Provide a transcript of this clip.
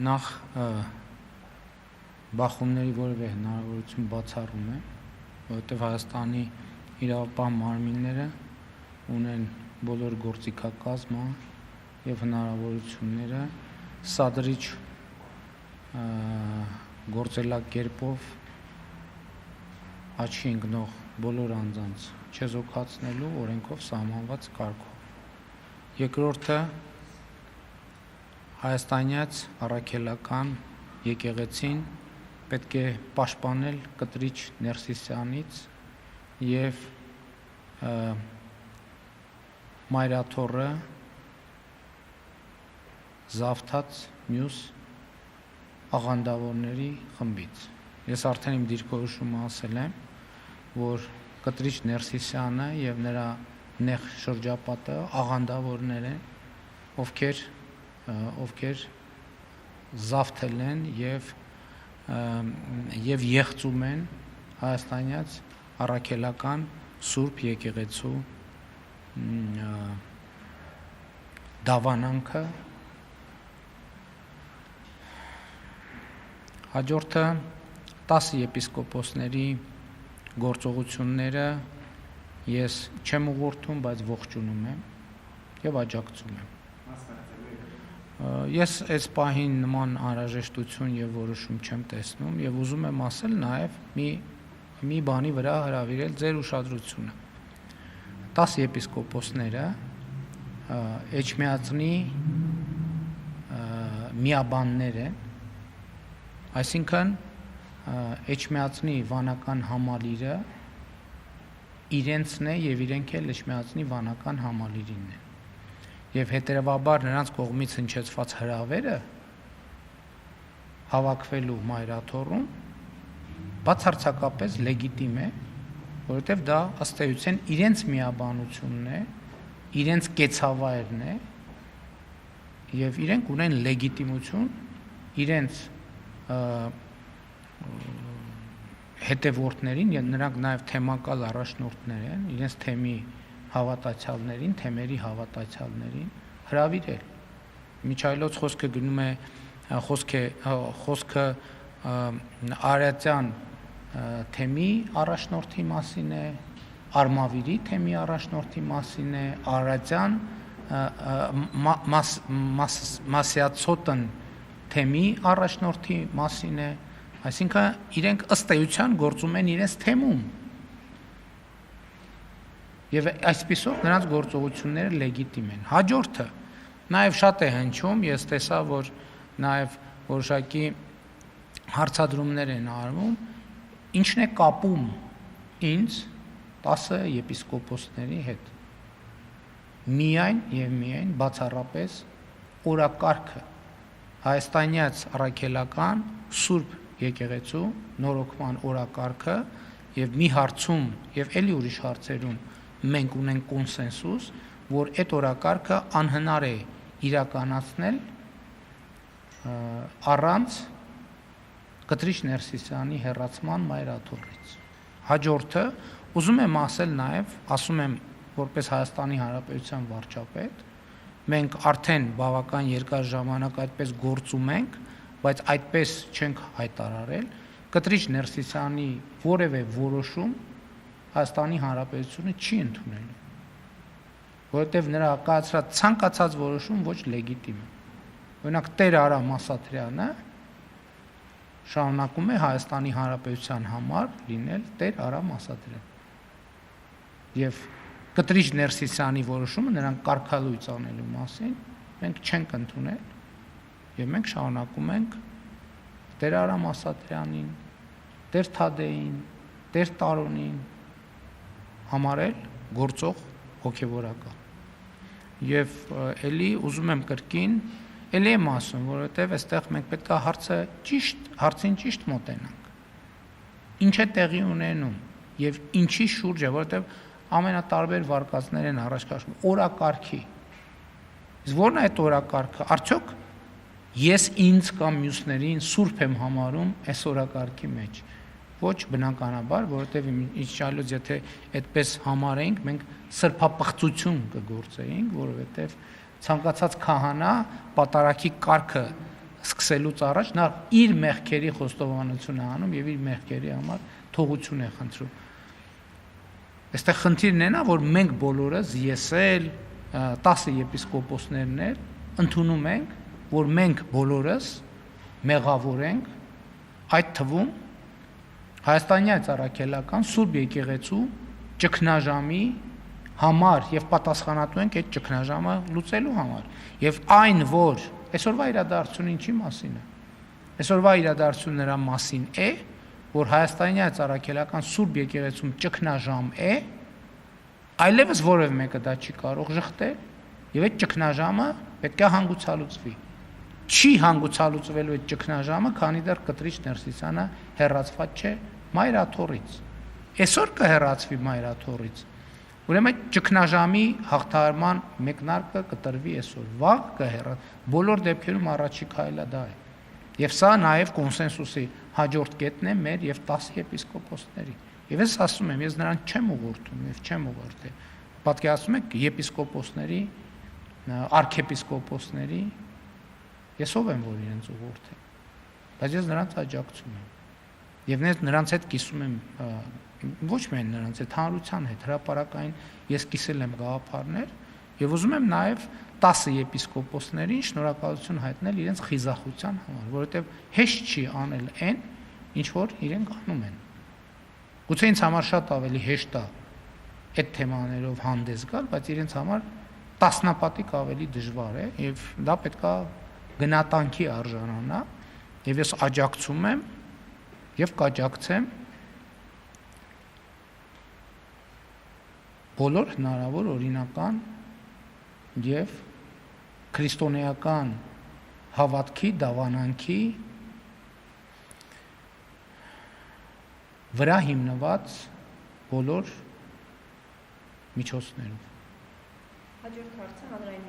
նախ բախումների որևէ հնարավորություն բացառում է, որովհետև Հայաստանի իրավապահ մարմինները ունեն բոլոր գործիքակազմը եւ հնարավորությունները սադրիչ գործելակերպով աչքի ընկնող բոլոր անձանց չեզոքացնելու օրենքով սահմանված կարգով։ Երկրորդը հայաստանյաց առաքելական եկեղեցին պետք է պաշտպանել կտրիչ Ներսիսյանից եւ մայրաթոռը զավթած մյուս աղանդավորների խմբից։ Ես արդեն իմ դիրքորոշումը ասել եմ, որ կտրիչ Ներսիսյանը եւ նրա նեղ շրջապատը աղանդավորներ են, ովքեր զավթել են եւ եղծում են հայաստանյաց առաքելական Սուրբ եկեղեցու դավանանքը։ Հաջորդը 10 եպիսկոպոսների գործողությունները ես չեմ ուղղորդում, բայց ողջունում եմ եւ աջակցում եմ։ Ես այս պահին նման անհրաժեշտություն եւ որոշում չեմ տեսնում եւ ուզում եմ ասել նաեւ մի բանի վրա հրավիրել ձեր ուշադրությունը։ 10 եպիսկոպոսները Էջմիածնի միաբաններ են, այսինքն Էջմիածնի վանական համալիրը իրենցն է եւ իրենք էլ Էջմիածնի վանական համալիրինն են։ Եվ հետևաբար նրանց կողմից հնչեցված հրավերը հավաքվելու մայրաթոռում բացարձակապես լեգիտիմ է, որովհետև դա ըստ էության իրենց միաբանությունն է, իրենց կեցավայրն է, եւ իրենք ունեն լեգիտիմություն իրենց հետևորդներին, եւ նրանք նաեւ թեմակալ առաջնորդներ են, իրենց թեմի հավատացյալներին, թեմերի հավատացյալներին հրավիրել։ Միջայլոց խոսքը գնում է խոսքը արարատյան թեմի առաջնորդի մասին է, Արմավիրի թեմի առաջնորդի մասին է, արարատյան Մասյացոտն թեմի առաջնորդի մասին է, այսինքն իրենք ըստ էության գործում են իրենց թեմում։ Եվ այսպիսով նրանց գործողությունները լեգիտիմ են։ Հաջորդը նաև շատ է հնչում, ես տեսա, որ նաև որոշակի հարցադրումներ են արվում, ինչն է կապում ինձ 10 եպիսկոպոսների հետ։ Միայն եւ միայն բացառապես օրակարգը, հայաստանյաց առաքելական Սուրբ եկեղեցու նորոգման օրակարգը եւ մի հարցում եւ էլի ուրիշ հարցերում մենք ունենք կոնսենսուս, որ այդ օրակարգը անհնար է իրականացնել առանց կտրիչ Ներսիսյանի հեռացման մայրաթոռից։ Հաջորդը ուզում եմ ասել նաև, ասում եմ որպես Հայաստանի Հանրապետության վարչապետ, մենք արդեն բավական երկար ժամանակ այդպես գործում ենք, բայց այդպես չենք հայտարարել, կտրիչ Ներսիսյանի որևէ որոշում Հայաստանի Հանրապետությունը չի ընդունելու, որովհետև նրա կայացրած ցանկացած որոշում ոչ լեգիտիմ է։ Օրինակ Տեր Արամ Ասատրյանը շարունակում է Հայաստանի Հանրապետության համար լինել Տեր Արամ Ասատրյան։ Եվ կտրիչ Ներսիսյանի որոշումը նրանք կարգալույծ անելու մասին մենք չենք ընդունել եւ մենք շարունակում ենք Տեր Արամ Ասատրյանին, Տեր Թադեին, Տեր Տարոնին համարել գործող հոգևորական։ Եվ էլի ուզում եմ կրկին, էլի եմ ասում, որովհետև այստեղ մենք պետք է հարցին ճիշտ մոտենանք։ Ինչ է տեղի ունենում եւ ինչի շուրջ է, որովհետև ամենատարբեր վարկածներ են առաջ քաշում օրակարգի։ Իսկ ո՞րն է այդ օրակարգը։ Արդյոք ես ինձ կամ մյուսներին սուրբ եմ համարում այս օրակարգի մեջ։ Ոչ բնականաբար, որովհետև ինչալուց եթե այդպես համարենք, մենք սրբապղծություն կգործեինք, որովհետև ցանկացած քահանա պատարագի կարգը սկսելուց առաջ նա իր մեղքերի խոստովանություն է անում եւ իր մեղքերի համար թողություն է խնդրում։ Այստեղ խնդիրն է նա, որ մենք բոլորս ես էլ 10 եպիսկոպոսներն էլ ընդունում ենք, որ մենք բոլորս մեղավոր ենք, այդ թվում Հայաստանյան Ծառայքելական Սուրբ Եկեղեցու ճգնաժամի համար եւ պատասխանատու ենք այդ ճգնաժամը լուծելու համար։ Եվ այն, որ այսօրվա իրադարձությունը ինչի մասին է։ Այսօրվա իրադարձությունը նրա մասին է, որ Հայաստանյան Ծառայքելական Սուրբ Եկեղեցում ճգնաժամ է, այլևս որևէ մեկը դա չի կարող շղթել, եւ այդ ճգնաժամը պետք է հանգուցալուծվի։ Չի հանգուցալուծվելու այդ ճգնաժամը, քանի դեռ Կտրիչ Ներսիսյանը հեռացված չէ Մայրաթորից։ Այսօր կհեռացվի Մայրաթորից։ Ուրեմն այդ ճգնաժամի հաղթահարման մեկնարկը կտրվի այսօր, վաղ կհեռա։ Բոլոր դեպքերում առաջի քայլը դա է։ Եվ սա նաև կոնսենսուսի հաջորդ կետն է մեր եւ 10 եպիսկոպոսների։ Եվ ես ասում եմ, ես նրան չեմ ուղղորդում եւ չեմ ուղղորդել։ Պատկերացնում եք եպիսկոպոսների, արքեպիսկոպոսների, ես ով եմ, որ իրենց ուղղորդեմ։ Բայց ես նրանց աջակցում եմ։ Եվ նրանց հետ կիսում եմ ոչ միայն նրանց հետ, հանրության հետ, հրապարակային ես կիսել եմ գաղափարներ եւ ուզում եմ նաեւ 10 եպիսկոպոսներին շնորհակալություն հայտնել իրենց խիզախության համար, որովհետեւ հեշտ չի անել այն, ինչ որ իրենք անում են։ Գուցե ինձ համար շատ ավելի հեշտ է այդ թեմաներով հանդես գալ, բայց իրենց համար տասնապատիկ ավելի դժվար է եւ դա պետքա գնահատանքի արժանանա եւ ես աջակցում եմ եւ կաջակցեմ բոլոր հնարավոր օրինական եւ քրիստոնեական հավատքի, դավանանքի վրա հիմնված բոլոր միջոցներով։ Հաջորդ հարցը հանրային